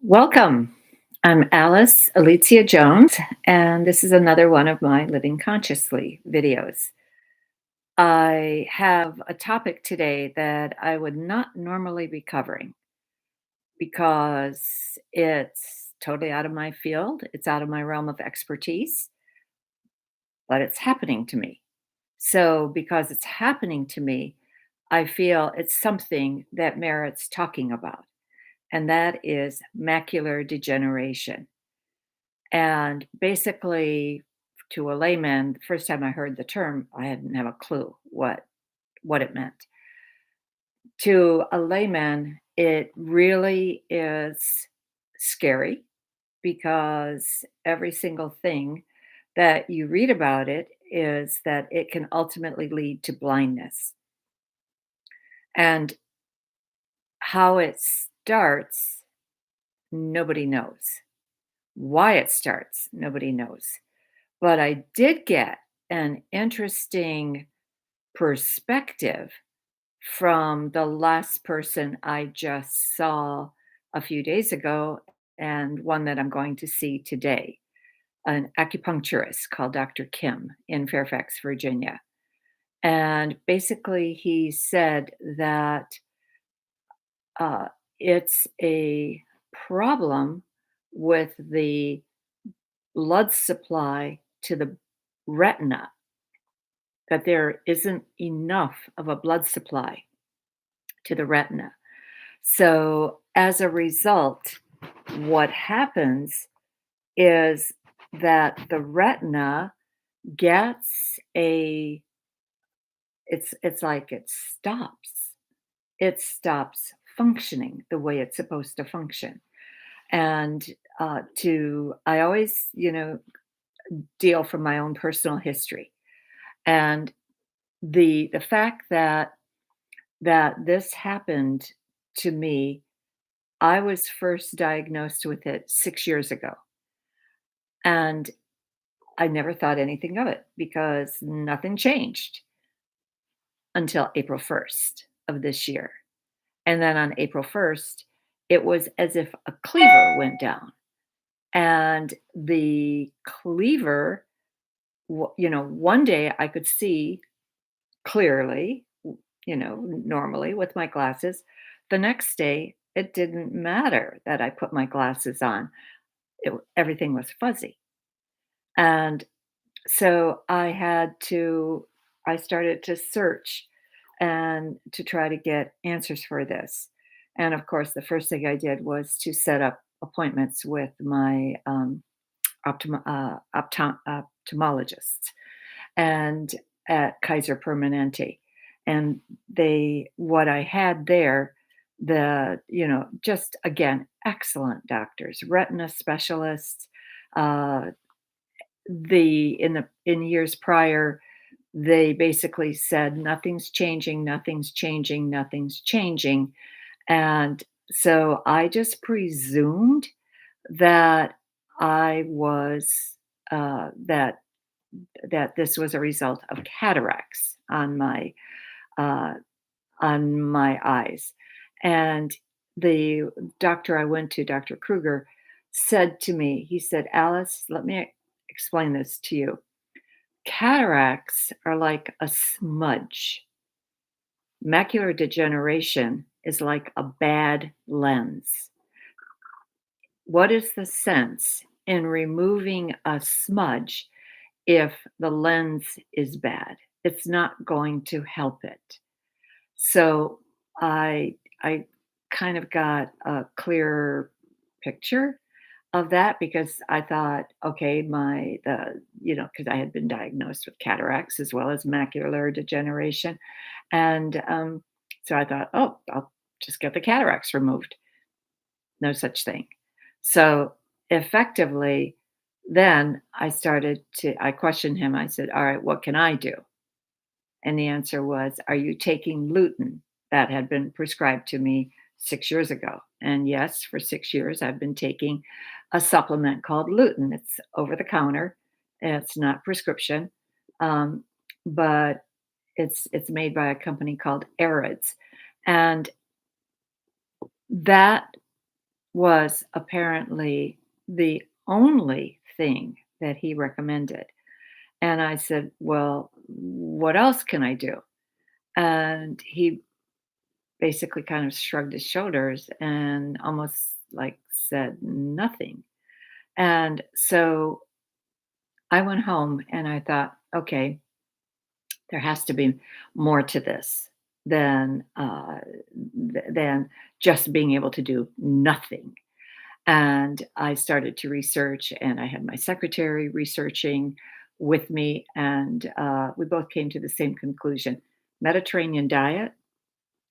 Welcome. I'm Alice Alicia Jones, and this is another one of my Living Consciously videos. I have a topic today that I would not normally be covering because it's totally out of my field, it's out of my realm of expertise, but it's happening to me. So, because it's happening to me, I feel it's something that merits talking about, and that is macular degeneration. And basically, to a layman, the first time I heard the term, I didn't have a clue what it meant. To a layman, it really is scary because every single thing that you read about it is that it can ultimately lead to blindness. And how it starts, nobody knows. Why it starts, nobody knows. But I did get an interesting perspective from the last person I just saw a few days ago and one that I'm going to see today, an acupuncturist called Dr. Kim in Fairfax, Virginia. And basically, he said that uh, it's a problem with the blood supply to the retina, that there isn't enough of a blood supply to the retina. So, as a result, what happens is that the retina gets a it's like it stops functioning the way it's supposed to function. And to I always, deal from my own personal history. And the fact that this happened to me, I was first diagnosed with it 6 years ago, and I never thought anything of it because nothing changed until April 1st of this year, and then on April 1st, it was as if a cleaver went down, and the cleaver, one day I could see clearly, normally with my glasses. The next day, it didn't matter that I put my glasses on. Everything was fuzzy. And so I started to search and to try to get answers for this. And of course, the first thing I did was to set up appointments with my ophthalmologists and at Kaiser Permanente. And what I had there, just again, excellent doctors, retina specialists. Uh, in years prior, they basically said nothing's changing, nothing's changing, nothing's changing. And so I just presumed that I was that this was a result of cataracts uh, on my eyes. And the doctor I went to, Dr. Kruger, said to me, he said, "Alice, let me explain this to you. Cataracts are like a smudge. Macular degeneration is like a bad lens. What is the sense in removing a smudge if the lens is bad? It's not going to help it." So I kind of got a clearer picture of that because I thought, okay, because I had been diagnosed with cataracts as well as macular degeneration. And so I thought, oh, I'll just get the cataracts removed. No such thing. So effectively, then I questioned him. I said, all right, what can I do? And the answer was, "Are you taking lutein that had been prescribed to me 6 years ago?" And yes, for 6 years, I've been taking a supplement called lutein. It's over the counter, and it's not prescription, um, but it's made by a company called Arids. And that was apparently the only thing that he recommended. And I said, "Well, what else can I do?" And he basically kind of shrugged his shoulders and almost like said nothing. And so I went home and I thought, okay, there has to be more to this than than just being able to do nothing. And I started to research, and I had my secretary researching with me, and we both came to the same conclusion: Mediterranean diet,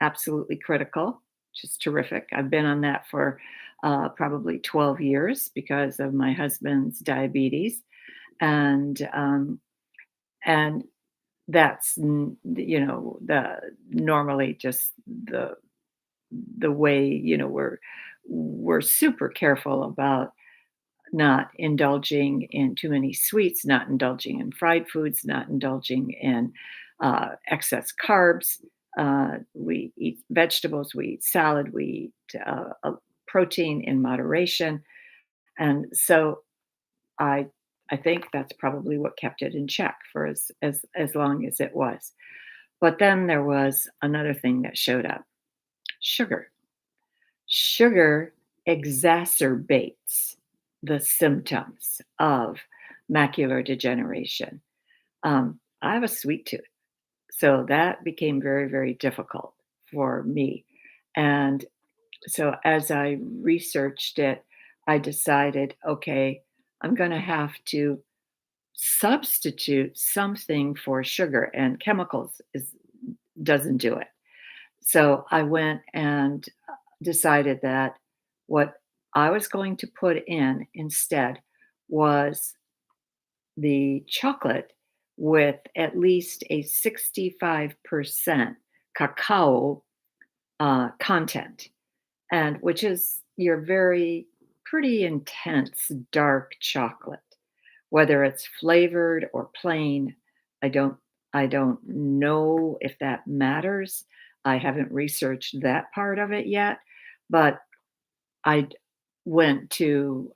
absolutely critical, which is terrific. I've been on that for probably 12 years because of my husband's diabetes, and and that's the normally just the way we're super careful about not indulging in too many sweets, not indulging in fried foods, not indulging in excess carbs. We eat vegetables, we eat salad, we eat protein in moderation, and so I I think that's probably what kept it in check for as long as it was. But then there was another thing that showed up: sugar. Sugar exacerbates the symptoms of macular degeneration. I have a sweet tooth, so that became very, very difficult for me. And so as I researched it, I decided, okay, I'm going to have to substitute something for sugar, and chemicals is doesn't do it. So I went and decided that what I was going to put in instead was the chocolate with at least a 65% cacao content, and which is your very pretty intense dark chocolate, whether it's flavored or plain. I don't know if that matters. I haven't researched that part of it yet, but I went to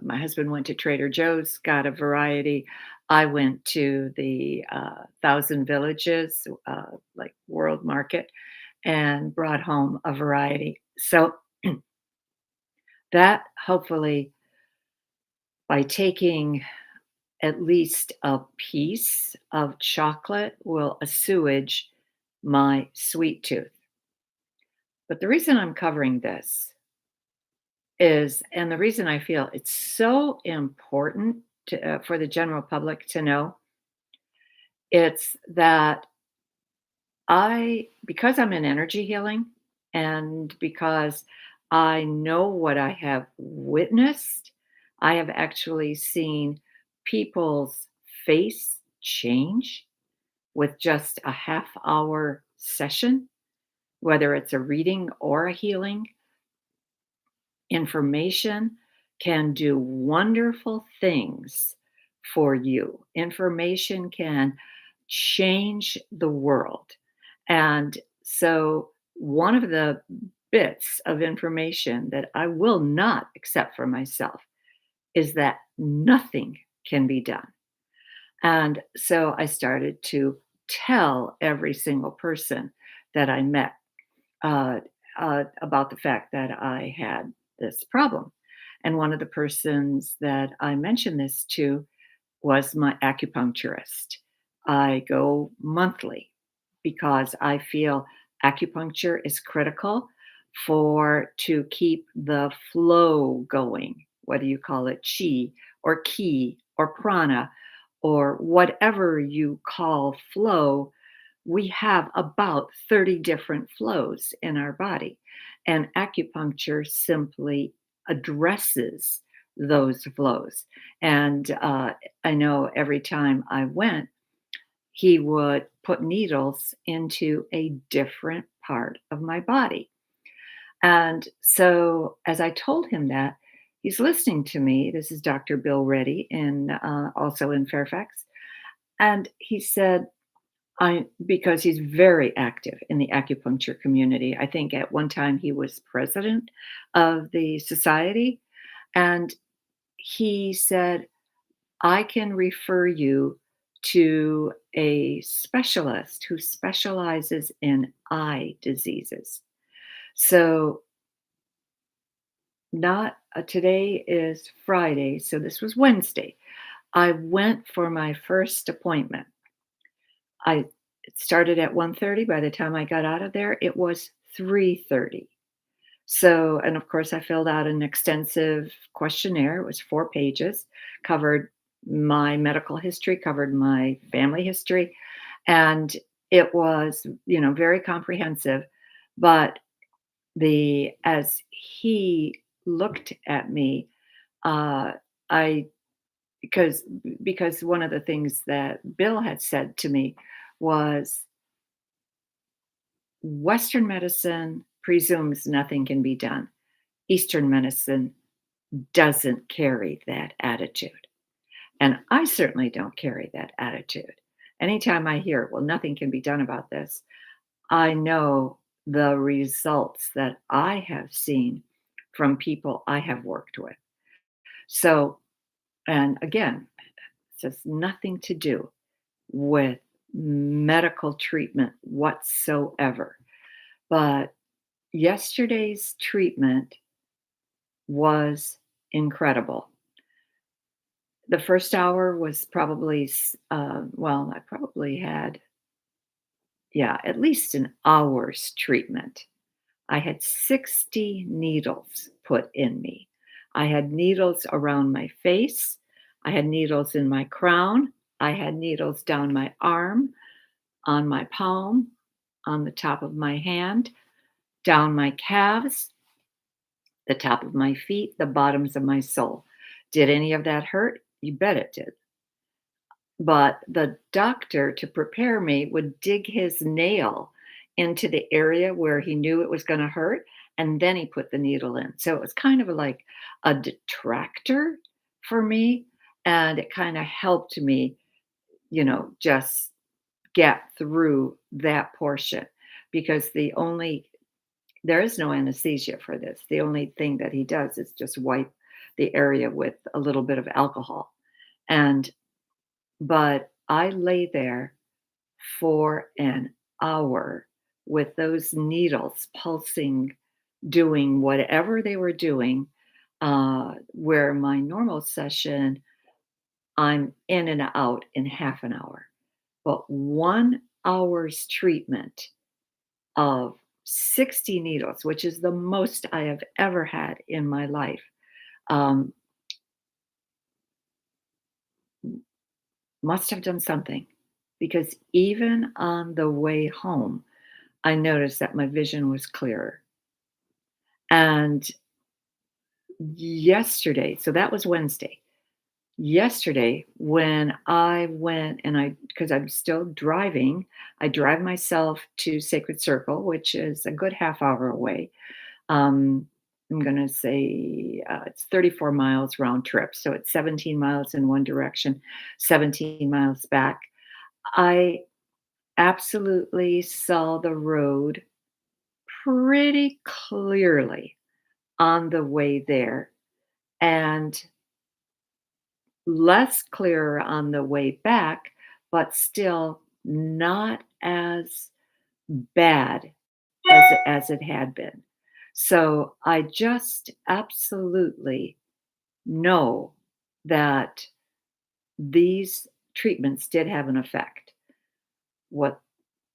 my husband went to Trader Joe's, got a variety. I went to the Thousand Villages, like World Market, and brought home a variety. So that hopefully, by taking at least a piece of chocolate, will assuage my sweet tooth. But the reason I'm covering this is, and the reason I feel it's so important for the general public to know, it's that because I'm in energy healing and because I know what I have witnessed, I have actually seen people's face change with just a half hour session, whether it's a reading or a healing. Information can do wonderful things for you. Information can change the world. And so, one of the bits of information that I will not accept for myself is that nothing can be done. And so, I started to tell every single person that I met uh, about the fact that I had this problem. And one of the persons that I mentioned this to was my acupuncturist. I go monthly because I feel acupuncture is critical for to keep the flow going, whether you call it chi or ki or prana or whatever you call flow. We have about 30 different flows in our body, and acupuncture simply addresses those flows. And I know every time I went, he would put needles into a different part of my body. And so, as I told him that, he's listening to me. This is Dr. Bill Reddy, in also in Fairfax, and he said, I because he's very active in the acupuncture community. I think at one time he was president of the society, and he said, "I can refer you to a specialist who specializes in eye diseases." So, not today is Friday, so this was Wednesday. I went for my first appointment. I It started at 1:30. By the time I got out of there, it was 3:30. So, and of course, I filled out an extensive questionnaire. It was 4 pages, covered my medical history, covered my family history, and it was, very comprehensive. But the as he looked at me, uh, I because one of the things that Bill had said to me was, Western medicine presumes nothing can be done. Eastern medicine doesn't carry that attitude. And I certainly don't carry that attitude. Anytime I hear, well, nothing can be done about this, I know the results that I have seen from people I have worked with. So, and again, it has nothing to do with medical treatment whatsoever. But yesterday's treatment was incredible. The first hour was probably, well, I probably had, yeah, at least an hour's treatment. I had 60 needles put in me. I had needles around my face. I had needles in my crown. I had needles down my arm, on my palm, on the top of my hand, down my calves, the top of my feet, the bottoms of my sole. Did any of that hurt? You bet it did. But the doctor, to prepare me, would dig his nail into the area where he knew it was going to hurt, and then he put the needle in. So it was kind of like a detractor for me, and it kind of helped me, just get through that portion, because there is no anesthesia for this. The only thing that he does is just wipe the area with a little bit of alcohol. And but I lay there for an hour with those needles pulsing, doing whatever they were doing, where my normal session, I'm in and out in half an hour. But 1 hour's treatment of 60 needles, which is the most I have ever had in my life, um, must have done something, because even on the way home, I noticed that my vision was clearer. And yesterday, so that was Wednesday. Yesterday, when I went and because I'm still driving, I drive myself to Sacred Circle, which is a good half hour away. Um, I'm going to say it's 34 miles round trip. So it's 17 miles in one direction, 17 miles back. I absolutely saw the road pretty clearly on the way there, and less clear on the way back, but still not as bad as it had been. So I just absolutely know that these treatments did have an effect. What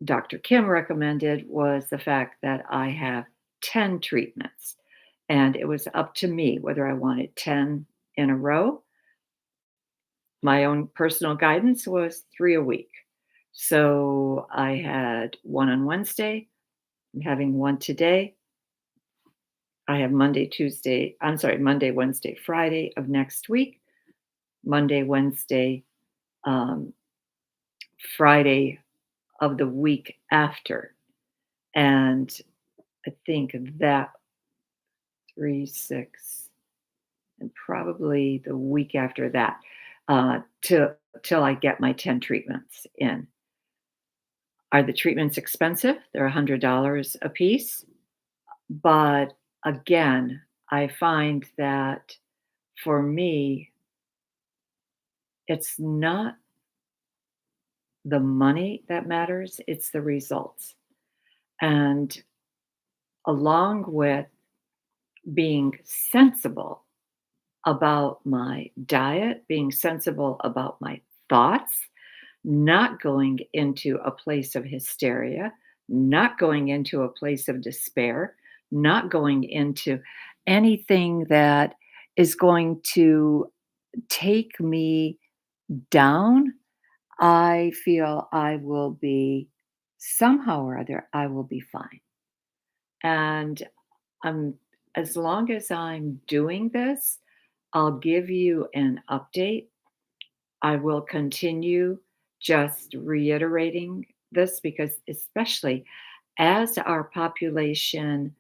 Dr. Kim recommended was the fact that I have 10 treatments, and it was up to me whether I wanted 10 in a row. My own personal guidance was 3 a week. So I had one on Wednesday. I'm having one today. I have Monday, Wednesday, Friday of next week, Monday, Wednesday, um, Friday of the week after. And I think that 3, 6, and probably the week after that, till I get my 10 treatments in. Are the treatments expensive? They're $100 a piece. But again, I find that for me, it's not the money that matters, it's the results. And along with being sensible about my diet, being sensible about my thoughts, not going into a place of hysteria, not going into a place of despair, not going into anything that is going to take me down. I feel I will be somehow or other, I will be fine. And I'm as long as I'm doing this, I'll give you an update. I will continue just reiterating this because, especially as our population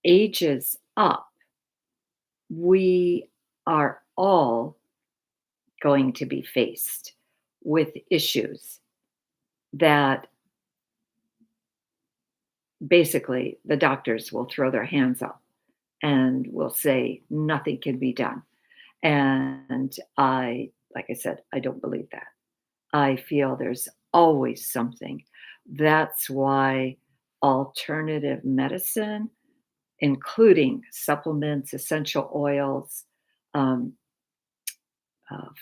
ages up, we are all going to be faced with issues that basically the doctors will throw their hands up and will say nothing can be done. And like I said, I don't believe that. I feel there's always something. That's why alternative medicine, including supplements, essential oils, um,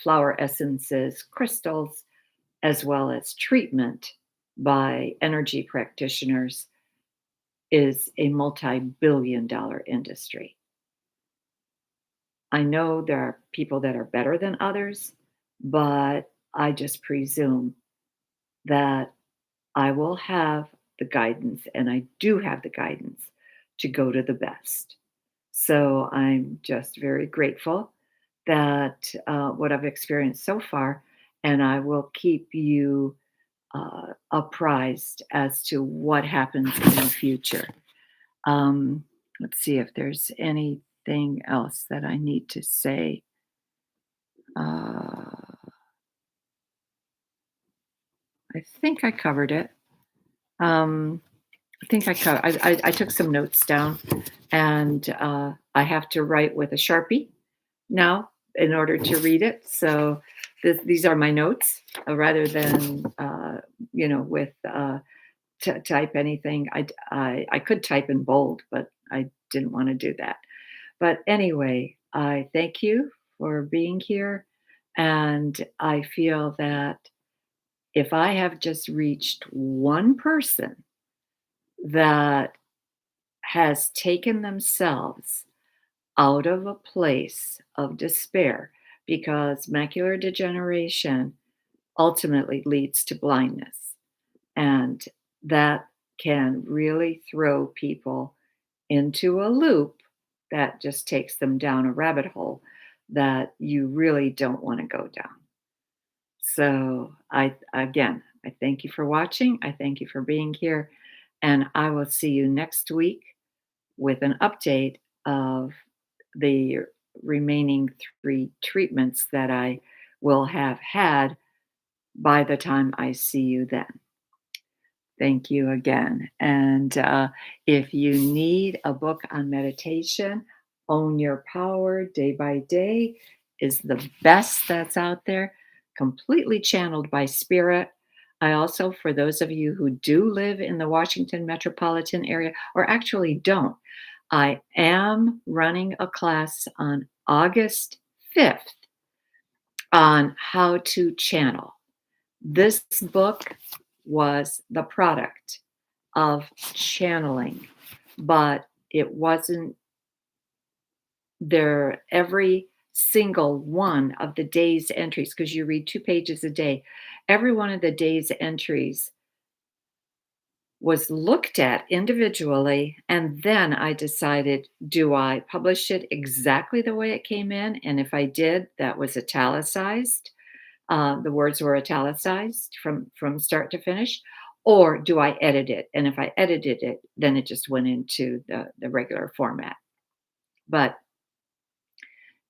flower essences, crystals, as well as treatment by energy practitioners, is a multi-billion-dollar industry. I know there are people that are better than others, but I just presume that I will have the guidance, and I do have the guidance to go to the best. So I'm just very grateful that what I've experienced so far, and I will keep you apprised as to what happens in the future. Um, let's see if there's anything else that I need to say. Uh, I think I covered it. Um, I think I took some notes down, and I have to write with a Sharpie now in order to read it. So these are my notes rather than with type anything. I could type in bold, but I didn't want to do that. But anyway, I thank you for being here, and I feel that if I have just reached one person that has taken themselves out of a place of despair, because macular degeneration ultimately leads to blindness. And that can really throw people into a loop that just takes them down a rabbit hole that you really don't want to go down. So I thank you for watching. I thank you for being here. And I will see you next week with an update of the remaining 3 treatments that I will have had by the time I see you then. Thank you again. And if you need a book on meditation, Own Your Power Day by Day is the best that's out there, completely channeled by spirit. I also, for those of you who do live in the Washington metropolitan area, or actually don't, I am running a class on August 5th on how to channel. This book was the product of channeling, but it wasn't there every single one of the day's entries, because you read 2 pages a day. Every one of the day's entries was looked at individually, and then I decided, do I publish it exactly the way it came in? And if I did, that was italicized. The words were italicized from start to finish, or do I edit it? And if I edited it, then it just went into the regular format. But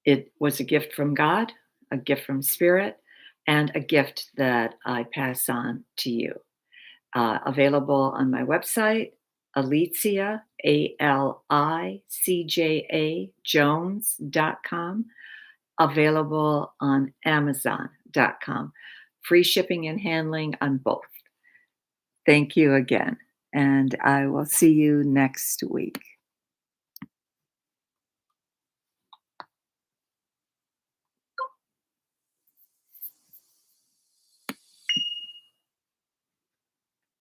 it was a gift from God, a gift from Spirit, and a gift that I pass on to you. Available on my website, Alicia, ALICJA, Jones.com. Available on Amazon.com. Free shipping and handling on both. Thank you again, and I will see you next week.